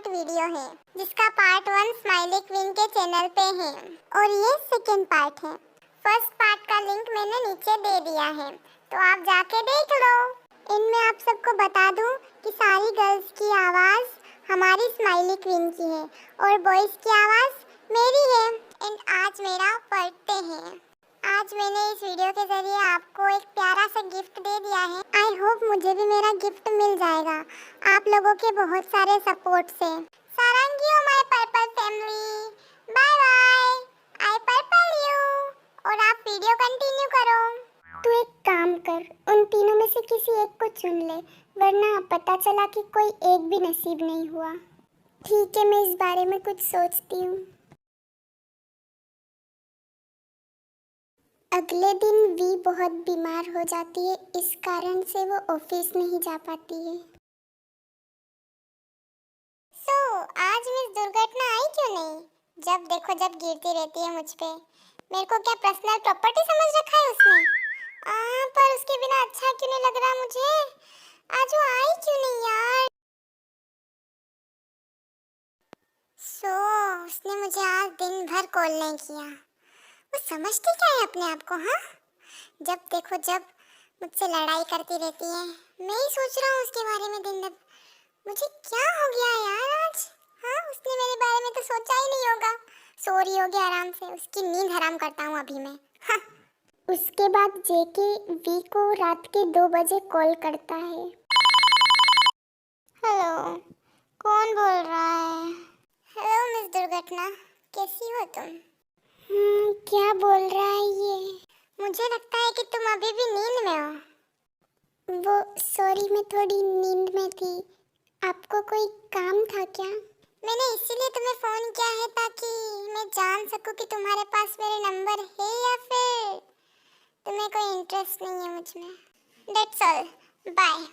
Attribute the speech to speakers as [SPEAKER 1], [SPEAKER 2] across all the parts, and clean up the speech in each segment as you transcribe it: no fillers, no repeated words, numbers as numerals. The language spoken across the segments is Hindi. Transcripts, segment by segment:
[SPEAKER 1] पार्ट वीडियो है जिसका पार्ट 1 स्माइली क्वीन के चैनल पे है और ये सेकंड पार्ट है। फर्स्ट पार्ट का लिंक मैंने नीचे दे दिया है, तो आप जाके देख लो। इनमें आप सबको बता दूं कि सारी गर्ल्स की आवाज़ हमारी स्माइली क्वीन की है और बॉयज़ की आवाज़ मेरी है। एंड आज मेरा बर्थडे है। आज मैंने इस वीडियो के जरिए आपको एक प्यारा सा गिफ्ट दे दिया है। आई होप मुझे भी मेरा गिफ्ट मिल जाएगा आप लोगों के बहुत सारे सपोर्ट से। सारंगी you my purple family, bye bye, I purple you. और आप वीडियो कंटिन्यू करो।
[SPEAKER 2] तू एक काम कर, उन तीनों में से किसी एक को चुन ले, वरना पता चला कि कोई एक भी नसीब नहीं हुआ। ठीक है, मैं इस बारे में कुछ सोचती हूँ। अगले दिन वी बहुत बीमार हो जाती है, इस कारण से वो ऑफिस नहीं जा पाती है।
[SPEAKER 1] आज मिस दुर्घटना आई क्यों नहीं? जब देखो जब गिरती रहती है मुझ पे। मेरे को क्या पर्सनल प्रॉपर्टी समझ रखा है उसने? पर उसके बिना अच्छा क्यों नहीं लग रहा मुझे? आज वो आई क्यों नहीं यार? उसने मुझे आज दिन भर कॉल नहीं किया। वो समझती क्या है अपने आप को? हाँ, जब देखो जब मुझसे लड़ाई करती रहती है। मैं ही सोच रहा हूँ उसके बारे में दिन भर। मुझे क्या हो गया यार आज? हाँ, उसने मेरे बारे में तो सोचा ही नहीं होगा। सो रही होगी आराम से। उसकी नींद हराम करता हूँ अभी मैं। हाँ।
[SPEAKER 2] उसके बाद जेके वी को रात के 2 बजे कॉल करता है।
[SPEAKER 1] हेलो, कौन बोल रहा है? हेलो मिस दुर्घटना, कैसी हो तुम?
[SPEAKER 2] क्या बोल रहा है ये?
[SPEAKER 1] मुझे लगता है कि तुम अभी भी नींद में हो।
[SPEAKER 2] वो सॉरी, मैं थोड़ी नींद में थी। आपको कोई काम था क्या?
[SPEAKER 1] मैंने इसीलिए तुम्हें फोन किया है ताकि मैं जान सकूं कि तुम्हारे पास मेरे नंबर है या फिर तुम्हें कोई इंटरेस्ट नहीं है मुझ में। That's all, bye.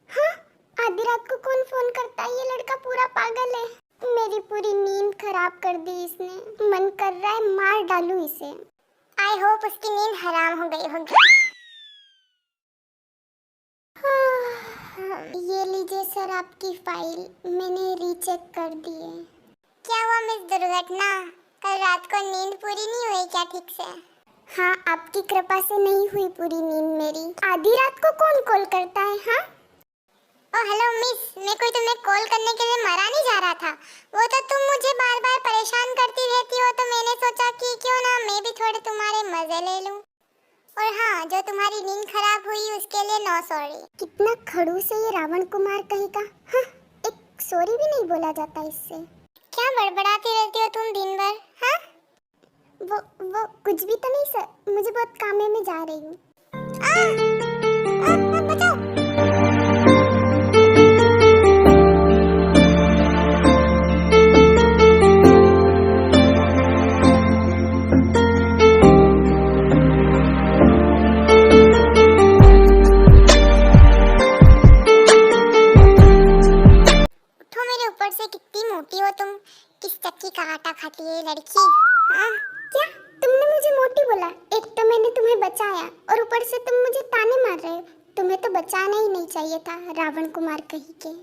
[SPEAKER 2] हाँ, आधी रात को कौन फोन करता है? ये लड़का पूरा पागल है। मेरी पूरी नींद खराब कर दी इसने। मन कर रहा है मार डालूं इसे।
[SPEAKER 1] आई होप उसकी नींद हराम हो गई होगी।
[SPEAKER 2] ये लीजिए सर आपकी फाइल, मैंने रीचेक कर दी है।
[SPEAKER 1] क्या हुआ मिस दुर्घटना? कल रात को नींद पूरी नहीं हुई क्या ठीक से?
[SPEAKER 2] हाँ, आपकी कृपा से नहीं हुई पूरी नींद मेरी। आधी रात को कौन कॉल करता है? हाँ,
[SPEAKER 1] हेलो मिस, मैं कोई तुम्हें कॉल करने के लिए मरा नहीं जा रहा था। वो तो तुम मुझे बार बार परेशान करती रहती हो, तो मैंने सोचा कि क्यों ना मैं भी थोड़े तुम्हारे मजे ले लूं। और हाँ, जो तुम्हारी नींद खराब हुई उसके लिए नो सॉरी।
[SPEAKER 2] कितना खड़ूस है ये रावण कुमार कहीं का। हाँ, एक सॉरी भी नहीं बोला जाता इससे।
[SPEAKER 1] क्या बड़बड़ाती रहती हो तुम दिन भर? हाँ,
[SPEAKER 2] वो कुछ भी तो नहीं सर, मुझे बहुत काम है, मैं जा रही हूँ।
[SPEAKER 1] बचाओ। मोटी हो तुम, किस चक्की का आटा खाती है लड़की? हाँ?
[SPEAKER 2] क्या तुमने मुझे मोटी बोला? एक तो मैंने तुम्हें बचाया और ऊपर से तुम मुझे ताने मार रहे हो। तुम्हें तो बचाना ही नहीं चाहिए था, रावण कुमार कहीं के।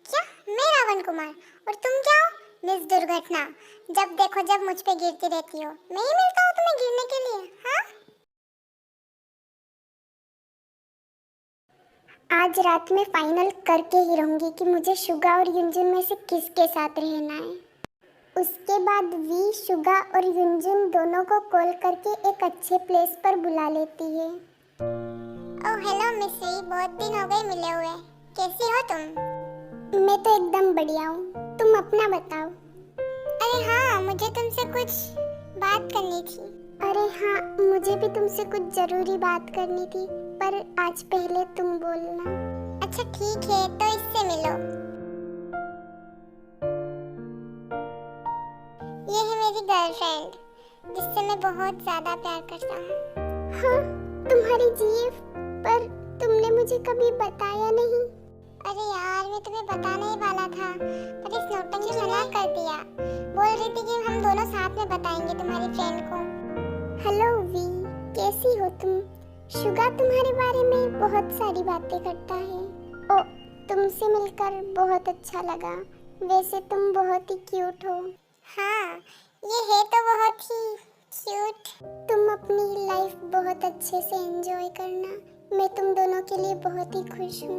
[SPEAKER 1] क्या मैं रावण कुमार? और तुम क्या हो? मिस दुर्घटना, जब देखो जब मुझ पे गिरती रहती हो। मैं ही मिलता हूँ तुम्हें गिरने के लिए? हाँ,
[SPEAKER 2] आज रात में फाइनल करके ही रहूंगी कि मुझे शुगा और युंजुन में से किसके साथ रहना है। उसके बाद वी, शुगा और युंजुन दोनों को कॉल करके एक अच्छे प्लेस पर बुला लेती है।
[SPEAKER 1] ओह हेलो मिस वी, बहुत दिन हो गए मिले हुए। कैसी हो तुम?
[SPEAKER 2] मैं तो एकदम बढ़िया हूँ, तुम अपना बताओ।
[SPEAKER 1] अरे हाँ, मुझे तुमसे कुछ बात करनी थी।
[SPEAKER 2] अरे हाँ, मुझे भी तुमसे कुछ जरूरी बात करनी थी, पर आज पहले तुम बोलना।
[SPEAKER 1] अच्छा ठीक है, तो इससे मिलो। ये है मेरी गर्लफ्रेंड, जिससे मैं बहुत ज्यादा प्यार करता हूँ।
[SPEAKER 2] हाँ, तुम्हारी जीएफ, पर तुमने मुझे कभी बताया नहीं।
[SPEAKER 1] अरे यार, मैं तुम्हें बताने ही वाला था, पर इस नौटंकी ने मना कर दिया। बोल रही थी कि हम दोनों साथ में बताएंगे तुम्हारी फ्रेंड को।
[SPEAKER 2] हेलो वी, कैसी हो तुम? शुगा तुम्हारे बारे में बहुत सारी बातें करता है। ओ, तुमसे मिलकर बहुत अच्छा लगा। वैसे तुम बहुत ही क्यूट हो।
[SPEAKER 1] हाँ, ये है तो बहुत ही क्यूट।
[SPEAKER 2] तुम अपनी लाइफ बहुत अच्छे से एंजॉय करना। मैं तुम दोनों के लिए बहुत ही खुश हूँ।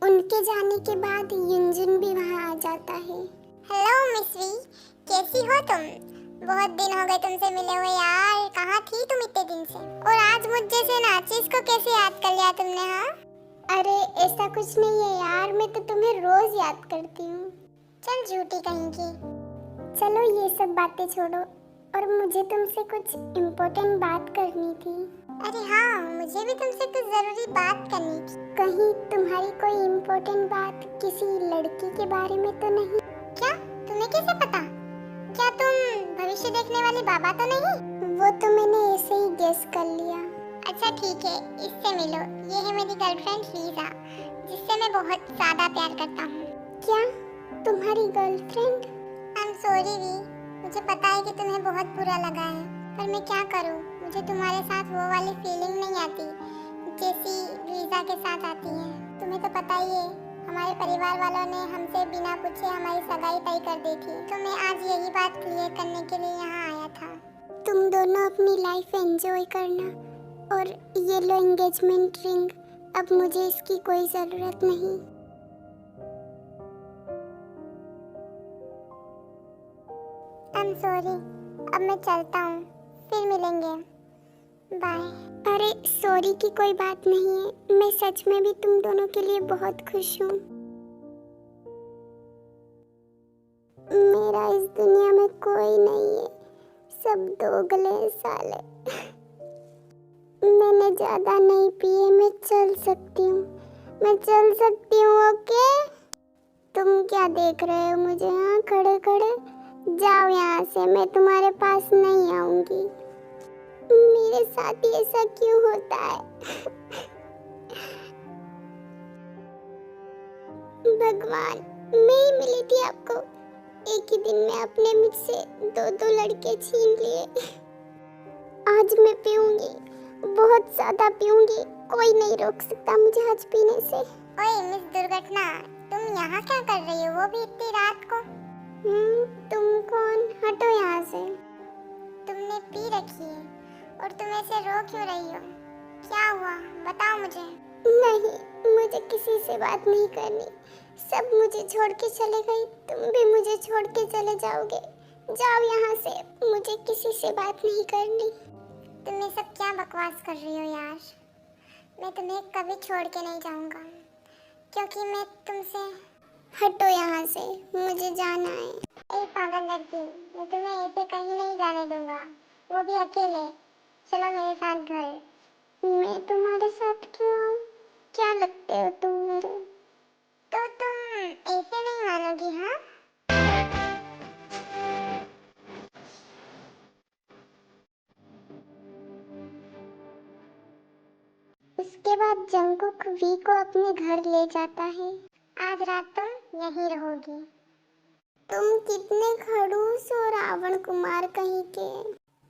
[SPEAKER 2] उनके जाने के बाद युंजुन भी वहाँ आ जाता है।
[SPEAKER 1] हेलो मिसवी, कैसी हो तुम? बहुत दिन हो गए तुमसे मिले हुए यार। कहाँ थी तुम इतने दिन से? और आज मुझ जैसे नाचिस को कैसे याद कर लिया तुमने? हाँ,
[SPEAKER 2] अरे ऐसा कुछ नहीं है यार, मैं तो तुम्हें रोज याद करती हूँ।
[SPEAKER 1] चल झूठी कहीं की।
[SPEAKER 2] चलो ये सब बातें छोड़ो और मुझे तुमसे कुछ इम्पोर्टेंट बात करनी थी।
[SPEAKER 1] अरे हाँ, मुझे भी तुमसे कुछ जरूरी बात करनी थी।
[SPEAKER 2] कहीं तुम्हारी कोई इम्पोर्टेंट बात किसी लड़की के बारे में तो नहीं?
[SPEAKER 1] क्या? तुम्हें कैसे पता? क्या तुम भविष्य देखने वाले बाबा तो नहीं?
[SPEAKER 2] वो तो मैंने ऐसे ही गेस कर लिया।
[SPEAKER 1] अच्छा ठीक है, इससे मिलो। ये है मेरी गर्लफ्रेंड लीजा, जिससे मैं बहुत ज्यादा प्यार करता हूँ।
[SPEAKER 2] क्या तुम्हारी girlfriend?
[SPEAKER 1] I am sorry we, मुझे पता है कि तुम्हें बहुत बुरा लगा है, पर मैं क्या करूँ? मुझे तुम्हारे साथ वो वाली फीलिंग नहीं आती जैसी लीजा के साथ आती है। तुम्हें तो पता ही है, हमारे परिवार वालों ने हमसे बिना पूछे हमारी सगाई तय कर दी थी, तो मैं आज यही बात क्लियर करने के लिए यहाँ आया था।
[SPEAKER 2] तुम दोनों अपनी लाइफ एंजॉय करना और ये लो एंगेजमेंट रिंग। अब मुझे इसकी कोई जरूरत नहीं।
[SPEAKER 1] आई एम सॉरी, अब मैं चलता हूँ, फिर मिलेंगे, बाय।
[SPEAKER 2] अरे सॉरी की कोई बात नहीं है, मैं सच में भी तुम दोनों के लिए बहुत खुश हूँ। मेरा इस दुनिया में कोई नहीं है, सब दोगले साले। मैंने ज्यादा नहीं पिए, मैं चल सकती हूँ, मैं चल सकती हूँ। ओके, तुम क्या देख रहे हो मुझे? हाँ, खड़े खड़े जाओ यहाँ से, मैं तुम्हारे पास नहीं आऊंगी। मेरे साथ ऐसा क्यों होता है? भगवान, मैं ही मिली थी आपको। एक ही दिन में आपने मुझसे दो दो लड़के छीन लिए। आज मैं पीऊंगी, बहुत ज्यादा पीऊंगी। कोई नहीं रोक सकता मुझे आज पीने से।
[SPEAKER 1] ओए मिस दुर्घटना, तुम यहाँ क्या कर रही हो, वो भी इतनी रात को?
[SPEAKER 2] तुम कौन? हटो यहाँ से।
[SPEAKER 1] तुमने पी रखी है और तुम ऐसे रो क्यों रही हो? क्या हुआ, बताओ मुझे।
[SPEAKER 2] नहीं, मुझे किसी से बात नहीं करनी। सब मुझे छोड़ के चले गए, तुम भी मुझे छोड़ के चले जाओगे। जाओ यहाँ से, मुझे किसी से बात नहीं करनी।
[SPEAKER 1] तुम ये सब क्या बकवास कर रही हो यार? मैं तुम्हें कभी छोड़ के नहीं जाऊंगा, क्योंकि मैं तुमसे।
[SPEAKER 2] हटो यहाँ से, मुझे जाना है।
[SPEAKER 1] ए पागल लड़की, मैं तुम्हें ऐसे कहीं नहीं जाने दूंगा, वो भी अकेले। चलो मेरे साथ घर।
[SPEAKER 2] मैं तुम्हारे साथ क्यों आऊं? क्या लगते हो तुम मेरे?
[SPEAKER 1] तो तुम ऐसे नहीं मानोगी? हाँ,
[SPEAKER 2] उसके बाद जंगकुक वी को अपने घर ले जाता है।
[SPEAKER 1] आज रात तुम यहीं रहोगी।
[SPEAKER 2] तुम कितने खड़ूस हो रावण कुमार कहीं के।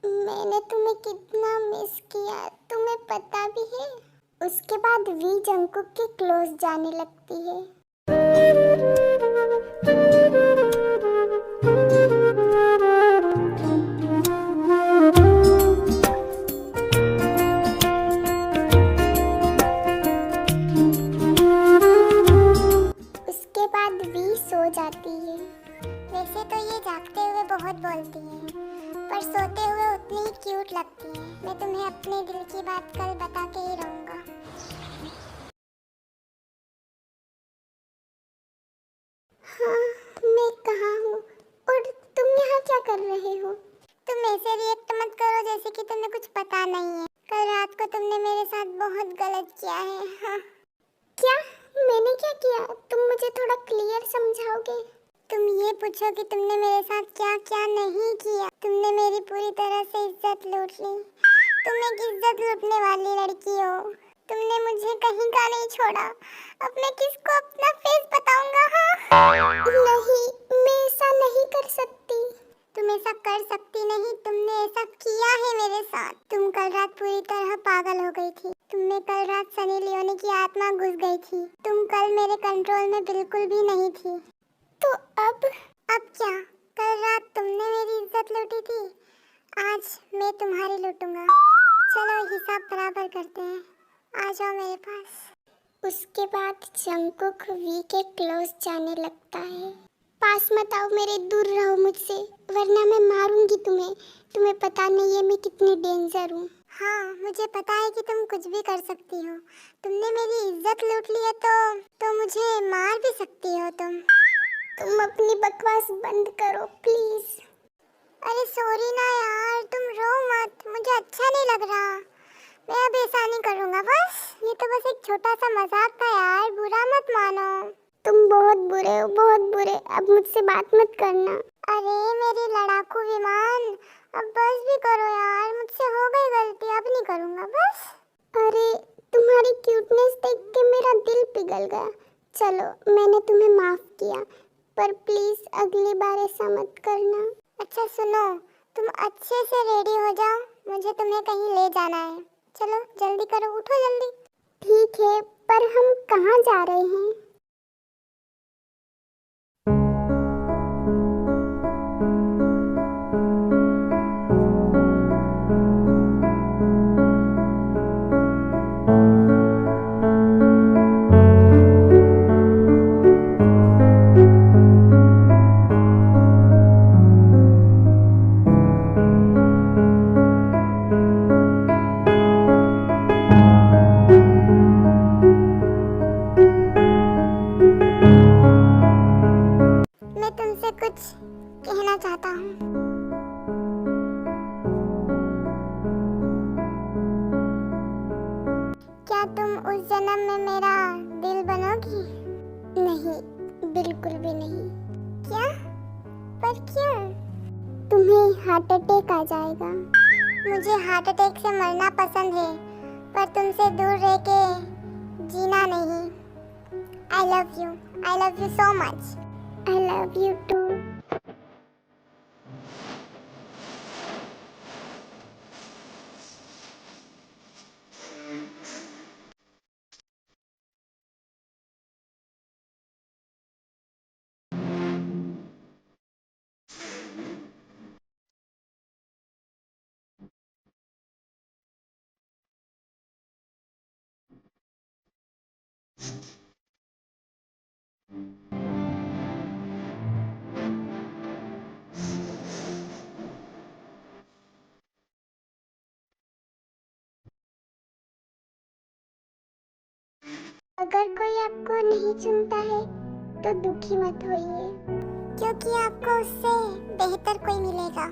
[SPEAKER 2] मैंने तुम्हें कितना मिस किया, तुम्हें पता भी है। उसके बाद वी जंगकुक के क्लोज जाने लगती है। उसके बाद वी सो जाती है।
[SPEAKER 1] वैसे तो ये जागते हुए बहुत बोलती है, पर सोते हुए उतनी ही क्यूट लगती है। मैं तुम्हें अपने दिल की बात कल बता के ही रहूंगा।
[SPEAKER 2] हाँ, मैं कहाँ हूँ और तुम यहाँ क्या कर रहे हो?
[SPEAKER 1] तुम ऐसे रिएक्ट मत करो जैसे कि तुम्हें कुछ पता नहीं है। कल रात को तुमने मेरे साथ बहुत गलत किया है। हाँ।
[SPEAKER 2] क्या? मैंने क्या किया? तुम मुझे थोड़ा क्लियर समझाओगे?
[SPEAKER 1] तुम ये पूछो कि तुमने मेरे साथ क्या क्या नहीं किया। तुमने मेरी पूरी तरह से इज्जत लूट ली। तुम एक इज्जत लूटने वाली लड़की हो। तुमने मुझे कहीं का नहीं छोड़ा। अब मैं किसको अपना फेस बताऊंगा? हाँ?
[SPEAKER 2] नहीं, मैं ऐसा नहीं कर सकती।
[SPEAKER 1] तुम ऐसा कर सकती नहीं, तुमने ऐसा किया है मेरे साथ। तुम कल रात पूरी तरह पागल हो गई थी। तुमने कल रात सनी लियोनी की आत्मा घुस गई थी। तुम कल मेरे कंट्रोल में बिल्कुल भी नहीं थी।
[SPEAKER 2] तो अब
[SPEAKER 1] क्या? कल रात तुमने मेरी इज्जत लूटी थी, आज मैं तुम्हारी लूटूंगा। चलो हिसाब बराबर करते हैं, आ जाओ मेरे पास।
[SPEAKER 2] उसके बाद जंगकुक वी के क्लोज जाने लगता है। पास मत आओ मेरे, दूर रहो मुझसे, वरना मैं मारूंगी तुम्हें। तुम्हें पता नहीं है मैं कितनी डेंजर हूँ।
[SPEAKER 1] हाँ, मुझे पता है कि तुम कुछ भी कर सकती हो। तुमने मेरी इज्जत लूट ली है तो मुझे मार भी सकती हो तुम।
[SPEAKER 2] तुम अपनी बकवास बंद करो प्लीज।
[SPEAKER 1] अरे सॉरी ना यार, तुम रो मत, मुझे अच्छा नहीं लग रहा। मैं अब ऐसा नहीं करूँगा, बस ये तो बस एक छोटा सा मजाक था यार, बुरा मत मानो।
[SPEAKER 2] तुम बहुत बुरे हो, बहुत बुरे। अब मुझसे बात मत करना।
[SPEAKER 1] अरे मेरी लड़ाकू विमान, अब बस भी करो यार, मुझसे हो गई गलती, अब नहीं करूँगा बस।
[SPEAKER 2] अरे तुम्हारी क्यूटनेस देख के मेरा दिल पिघल गया। चलो मैंने तुम्हें माफ किया, पर प्लीज अगली बार ऐसा मत करना।
[SPEAKER 1] अच्छा सुनो, तुम अच्छे से रेडी हो जाओ, मुझे तुम्हें कहीं ले जाना है। चलो जल्दी करो, उठो जल्दी।
[SPEAKER 2] ठीक है, पर हम कहाँ जा रहे हैं?
[SPEAKER 1] मैं तुमसे कुछ कहना चाहता हूँ। क्या तुम उस जन्म में मेरा दिल बनोगी?
[SPEAKER 2] नहीं, बिल्कुल भी नहीं।
[SPEAKER 1] क्या? पर क्यों?
[SPEAKER 2] तुम्हें हार्ट अटैक आ जाएगा।
[SPEAKER 1] मुझे हार्ट अटैक से मरना पसंद है, पर तुमसे दूर रह के जीना नहीं। I love you so much.
[SPEAKER 2] I love you too. अगर कोई आपको नहीं चुनता है तो दुखी मत होइए,
[SPEAKER 1] क्योंकि आपको उससे बेहतर कोई मिलेगा।